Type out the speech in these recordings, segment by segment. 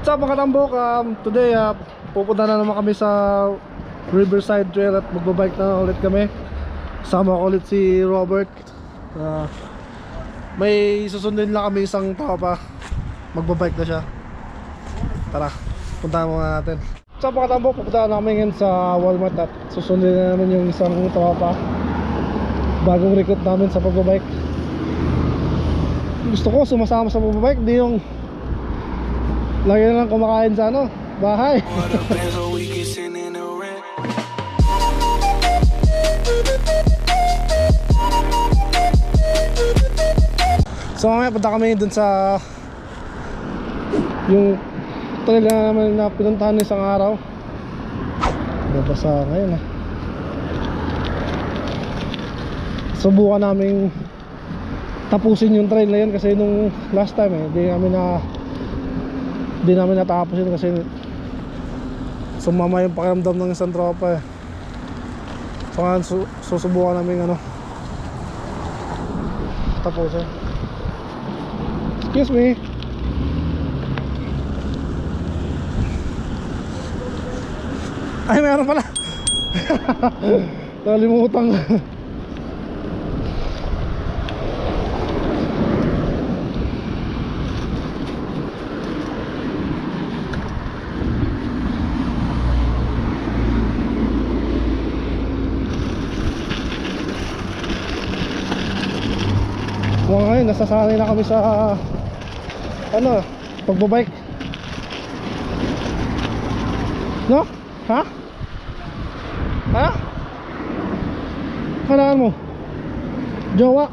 What's up mga tambok? Today pupunta na naman kami sa Riverside Trail at magbabike na ulit kami. Sama ko ulit si Robert. May susundin lang kami isang tao pa. Magbabike na siya. Tara, puntahan muna natin. What's up mga tambok? Pupunta na kami ngayon sa Walmart at susundin na namin yung isang tao pa. Bagong recruit namin sa pagbabike. Gusto ko sumasama sa pagbabike, di yung lagi na lang kumakain sa bahay. So mamaya punta kami dun sa yung talaga naman na pinuntahan isang araw. Babasa ngayon Subukan namin tapusin yung trail na yun kasi nung last time di namin natapos yun kasi sumama yung pakiramdam ng isang tropa So susubukan namin tapusin. Excuse me. Ay, meron pala. Nalimutan. Ngayon, nasasanay na kami sa pagbabike. No? Ha? Ha? Kailangan mo? Jowa?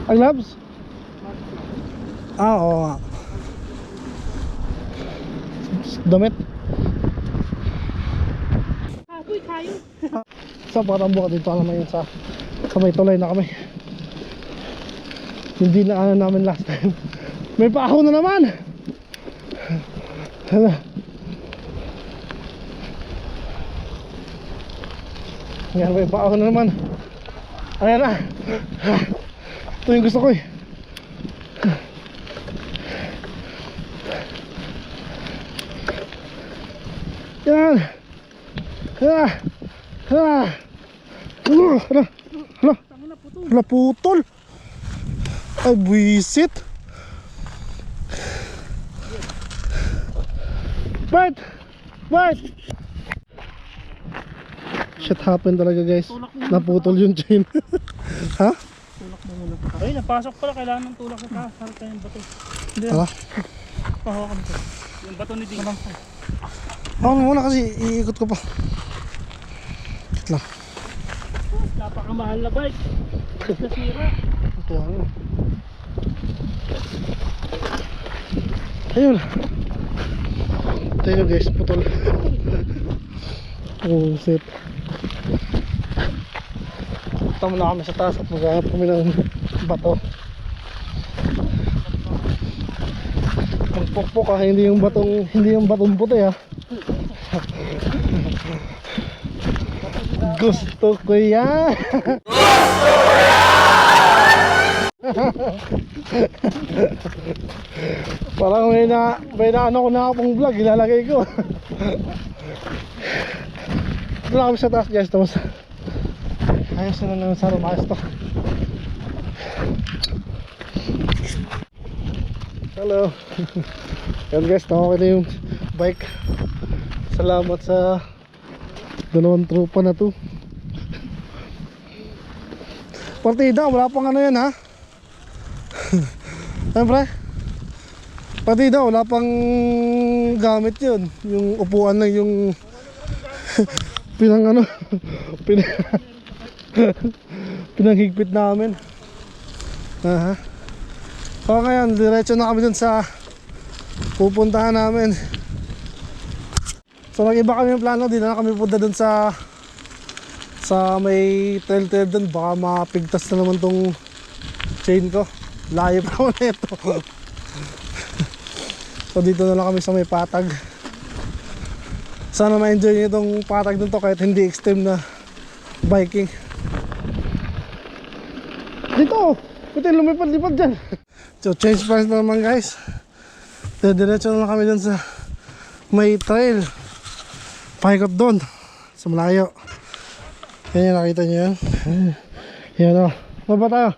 Ang gloves? Oo nga. Damit? Apoy kayo. Sa patambo ka dito naman yun sa may tulay na kami. Hindi na namin last time. May paahon na naman. Yan, may paahon na naman. Ayan na. Ito yung gusto ko Yan. Hala, putol. Ay, buwisit. Bart! Shit happened talaga guys. Naputol yung chain. Ha? Tulak mo muna. Ay, napasok pala. Kailangan ng tulak ko. Harap tayo yung bato. Hindi. Pahawakan ko. Yung bato ni Ding. Ako muna kasi iikot ko pa. Wait lang. Napakamahal na bike. Nasira. Ito ayun. Tayo guys, putol. Oh, shit. Tama na kami sa taas at maghanap kami ng bato. Ang pokpok hindi yung batong puti Gusto ko yan. Parang may na ko na akong vlog ilalagay ko. Ito na kami sa taas guys. Tapos ayos na naman sa lumayas to. Hello. Yan guys, okay na yung bike. Salamat sa dalawang tropa na to. Partida, wala pang yan ha. Siyempre partida, wala pang gamit yun. Yung upuan lang yung pinanghigpit namin. So ngayon, diretso na kami dun sa pupuntahan namin. So nag-iba kami yung plano, di na kami punta dun sa may trail dun. Baka mapigtas na naman tong chain ko. Layo pa ako na ito. So dito na lang kami sa may patag. Sana ma-enjoy nyo itong patag dun to kahit hindi extreme na biking. Dito! Buti lumipad-lipad dyan. So change price na naman guys. Diretso na lang kami dun sa may trail. Paikot doon sa malayo. Yan yung nakita nyo yan. Yan o. Baba tayo.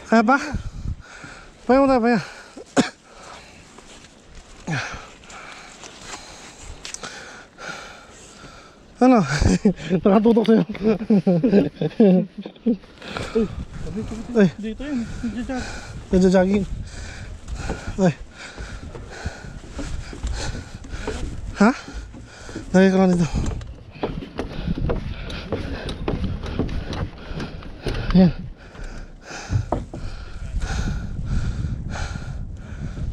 Kaya pa? Paya mo tayo, paya. Ano? Nakatutok sa'yo. Ay, Dito yun. nagja-jogging. Ay. Ha? Lagay ka lang dito. Ayan.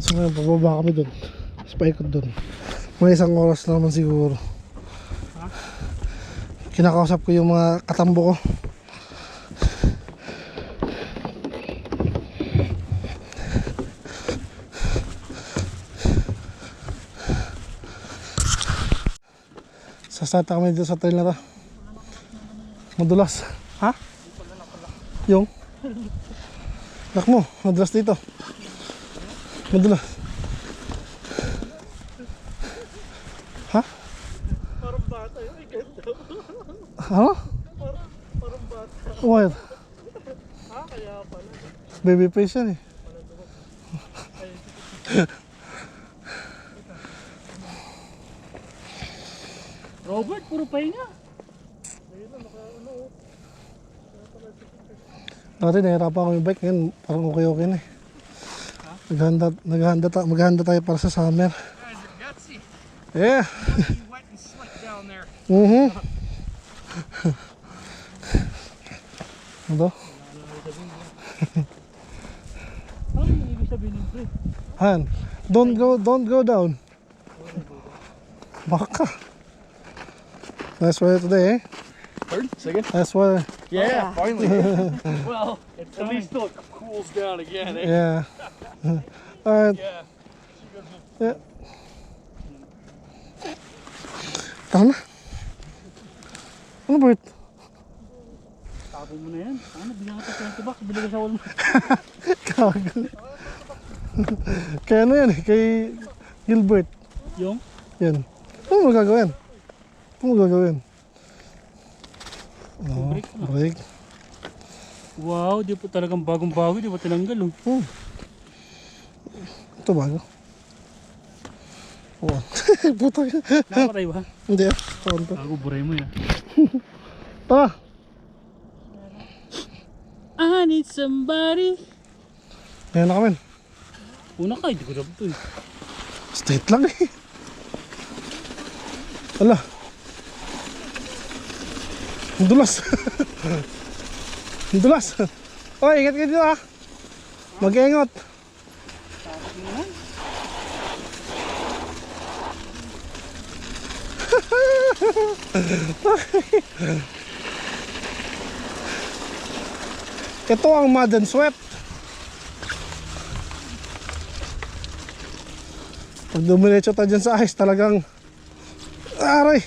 So ngayon, pababa kami dun. Tapos paikot dun. Mga 1 oras na naman siguro. Kinakausap ko yung mga katambo ko. Sasata kami dito sa trail na to. Madulas. Ha? Yung? Nak mo, madulas dito. Madulas. Ha? Parang bata yun. Ay, ganda. Ano? Parang bata. What? Kaya pala. Baby face yan eh. Robert, puro pahinga. Dati nahirapan ako yung bike, ngayon parang okay na eh. Maghanda tayo para sa summer. Guys are gutsy. Yeah. You wet and slick down there. Ano to? Ano yung ibig sabihin ng pre? Han, don't go down. Baka. Nice weather today, eh? Pardon? Second? Nice weather. Yeah, finally. Well, it's At least till it cools down again, eh? Yeah. Alright. Yeah. Yeah. Tara na. Ano Bert? Tapon mo na yan. Ano, bilang ka sa 20 bucks. Bili ka sa Walmart. Gago. Kaya ano yan eh, kay Gilbert. Yung? Yan. Ano mo gagawin? Ano mo gagawin? Oh, Break na. break. Wow, di po talagang bagong-bago. Di ba tinanggal oh. Ito bago. Oh. Puta ka. Nakapatay ba? Hindi ah. Saan to? Bago, buray mo yan. Tara. I need somebody. Ayan na kami. Una ka, hindi ko dapat ito eh. Straight lang eh. Ala. Ang dulas. Ang dulas. Oy, ingat ka dito ah. Mag-ingot. Ito ang mud and sweat. Pag dumiretso tayo dyan sa ice, talagang aray.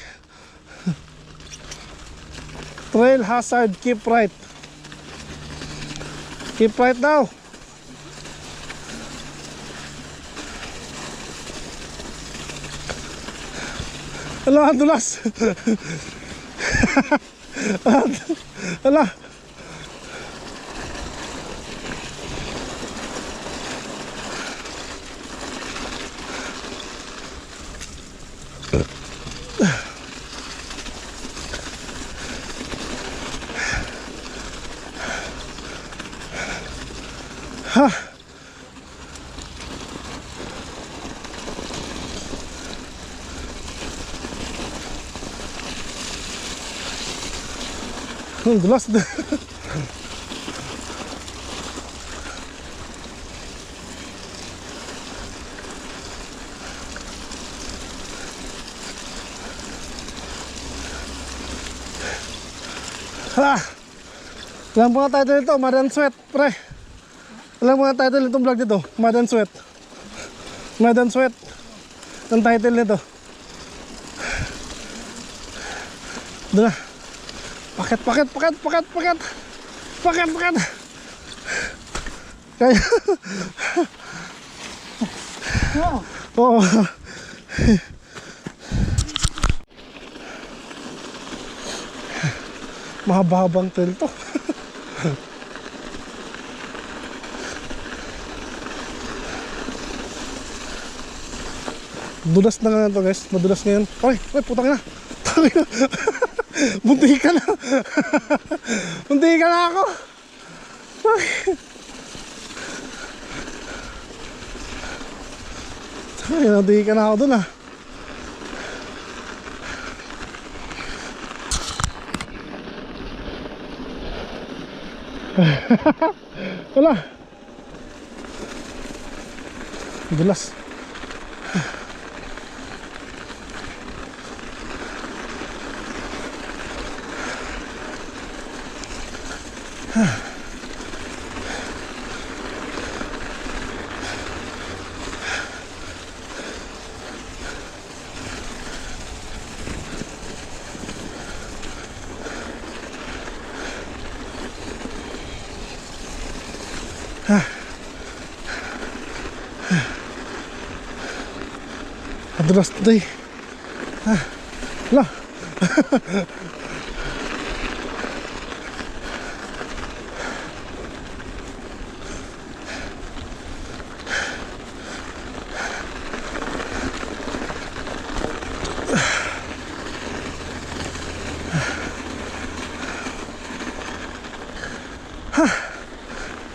Trail hazard, keep right. Keep right daw. Ala, ang dulas. Ala. Ha. Ang dulas. Ha. Alam mo nga title nito, Mud and Sweat, pre. Alam mo nga title nitong vlog nito, Mud and Sweat. Mud and Sweat. Ang title nito. Doon na. Paket. Kaya. Oo. Mahaba-habang trail to. Dulas na nga to guys, madulas ngayon. Oy, putang ina. Tangina. Bunti ka na. Bunti ka na ako. Ay. Tangina, bunti ka na ako dun ah. Wala. Dulas. Madulas today. Wala.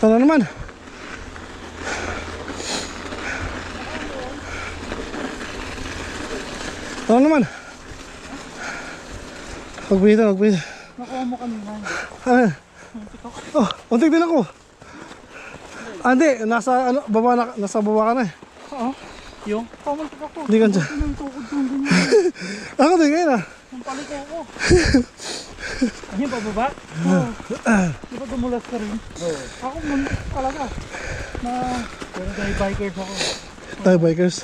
Ito na naman. Ito na naman. Magbihita. Nakuha mo kanina. Ano? Oh, untik din ako. Ah, hindi. Nasa baba ka na eh. Oo. Yung? Pamaltok ako. Hindi ka dyan. Ang tukod kong ganyan. Ako din ngayon ah. Ang paliko ko. Ayun, pababa? Oo. Di ba dumulas ka rin? Oo. Ako muntik talaga. Pero dahil bikers ako. Tayo bikers.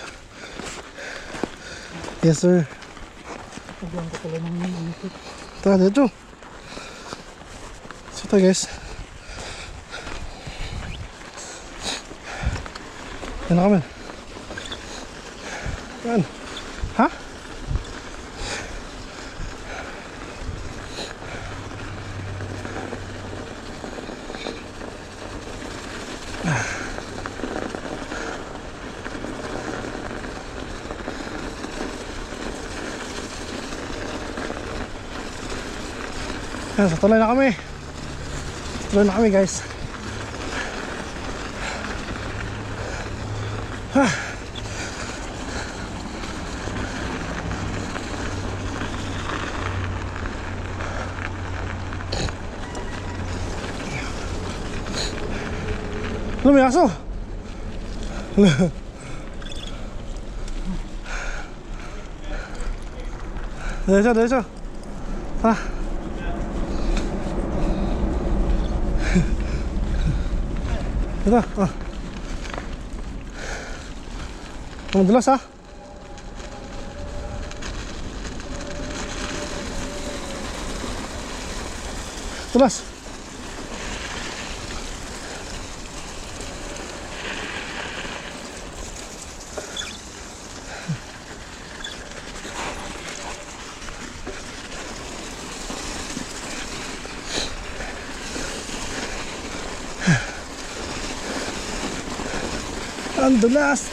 Yes sir. Pagyan ko pala ng inisip. Tara dito. So ito guys. Yan na kami. Yan. Ha? Yan, sa tuloy na kami. Tuloy na kami guys. Ano, may aso? Diretso. Ha? Ito, ah. Ang dulas ha? Dulas.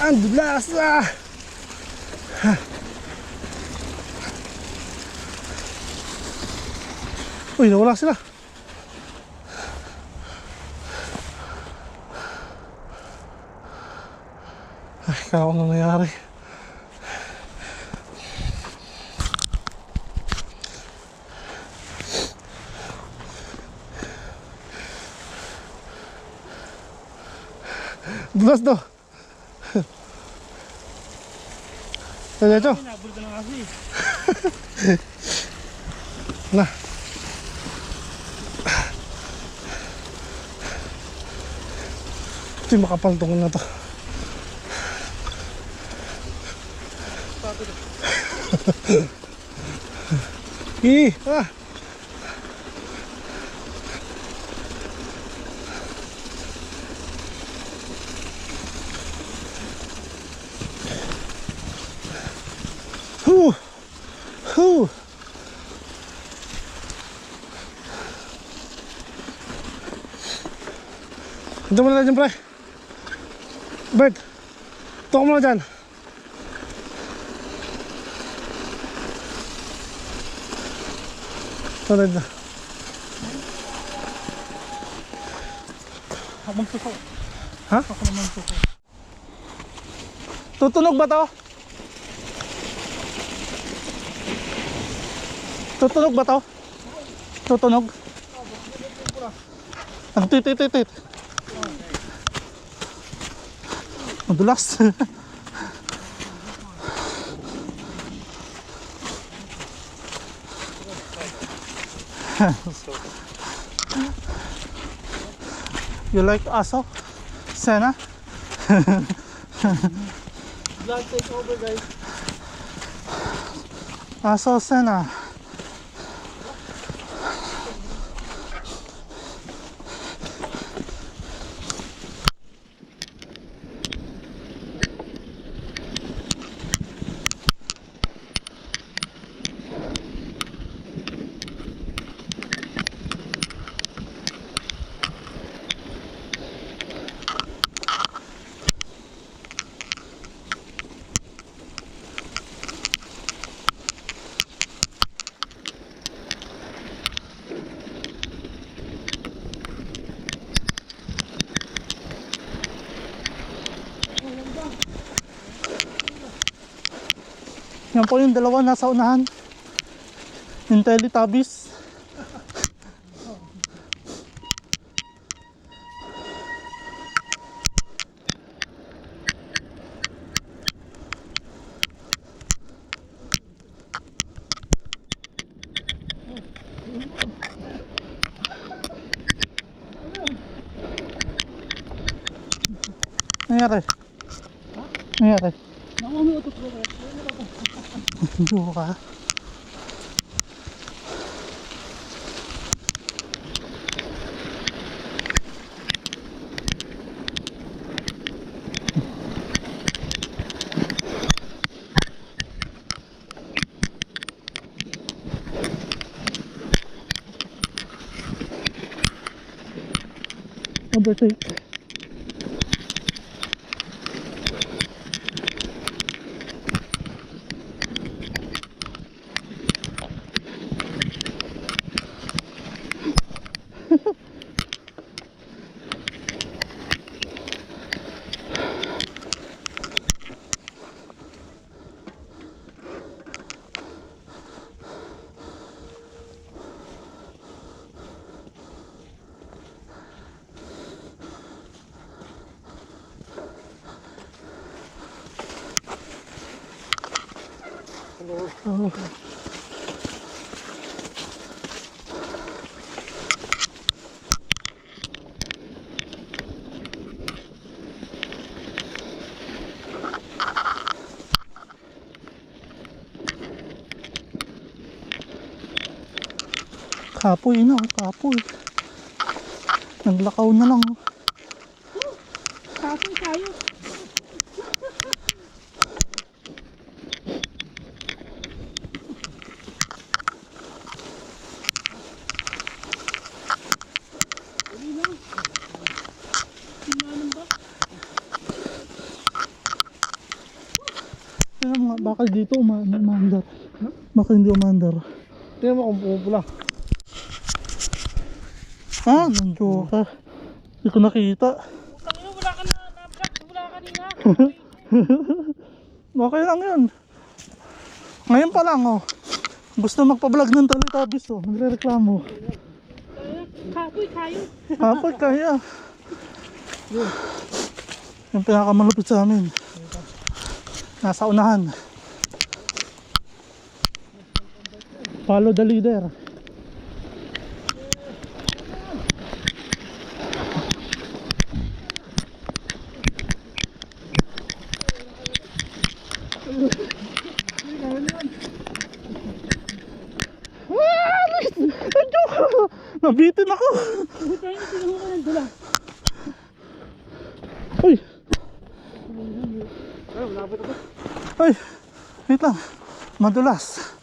Ang dulas ah. Uy, nawala sila. Ay, kaya ano nangyari. Dulas daw. Diretso. Nabul ka ng aso eh. Na. Ito yung makapaltungan na to. Ah. Whew. Ito muna na dyan, pre. Bert, tuko mo na dyan. Solid na. Ako magsuko. Ha? Ako naman suko. Tutunog ba to? Tutunog ba to? Tutunog? Ang tititit. Madulas. You like aso? Sena? Vlog take over, guys. Aso Sena. Yan po yung dalawa nasa unahan. Yung Teletubbies. Nangyari? Nangyari? Nakumutot ko, guys. Hindi ka. Overtake. Oh. Kapoy na, kapoy. Naglakaw na lang. Kapoy tayo. Kaya mga bakal dito umandar. Baka hindi umandar. Tingnan mo kung pumupula. Ah, nandiyo ka. Hindi ko nakita. Tangina, wala ka na na-vlog. Wala ka kanina. Okay lang yun. Ngayon pa lang oh. Gusto magpa-vlog ng Teletubbies oh. Nagre-reklamo. Kapoy tayo. Kapoy kaya. Yung pinakamalupit sa amin. Nasa unahan. Follow the leader. Nabitin ako. Tayo na sinuho ka ng dula. Uy. Ay, wait lang. Madulas.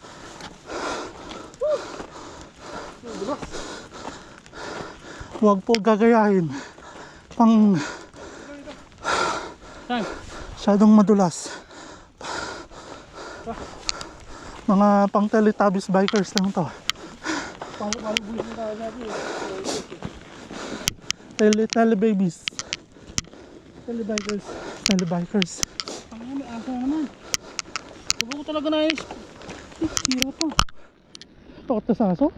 Huwag po gagayahin. Pang Saan? masyadong madulas. Mga pang Teletubbies bikers lang to. Telebabies. Telebikers. Telebikers. Ang may asa na naman. Huwag ko talaga na inis. Sira pa. Takot na sa aso?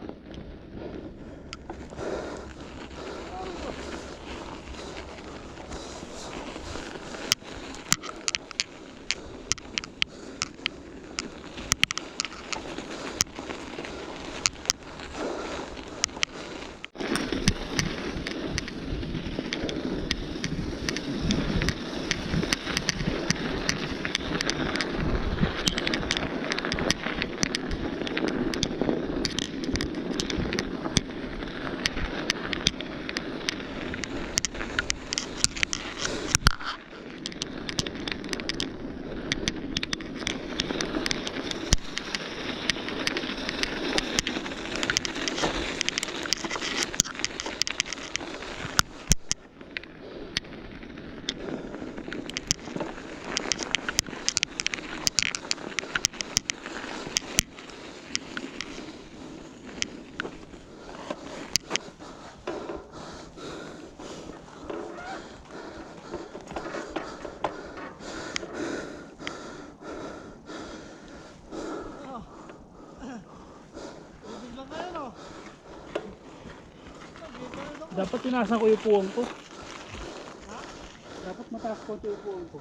Dapat tinasan ko yung puwang ko. Dapat mataas ko yung puwang ko.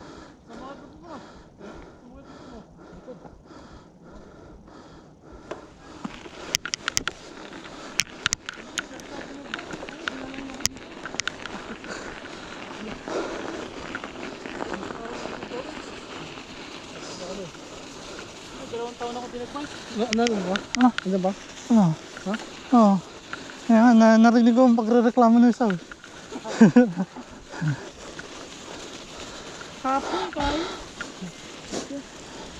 Dalawang taon ako pinagpay. Ano ba? Ah. Ano ba? Ano? Ha? Oo. Kaya nga, narinig ko ang pagre-reklamo ng isa. Hapon tayo.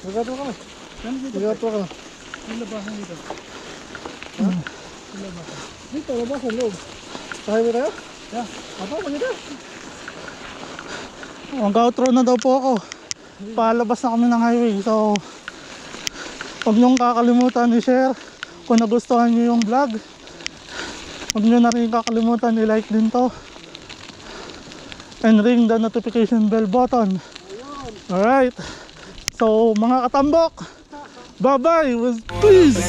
Magato ka na. Saan dito? Magato ka na. Yung labasan dito. Dito, labas ang loob. Tayo mo tayo? Yeah. Apa, maganda. Mag-outro na daw po ako. Palabas na kami ng highway. So, huwag niyong kakalimutan i-share kung nagustuhan niyo yung vlog. Huwag niyo na rin kakalimutan i-like din to. And ring the notification bell button. Alright. So, mga katambok, bye-bye. Peace!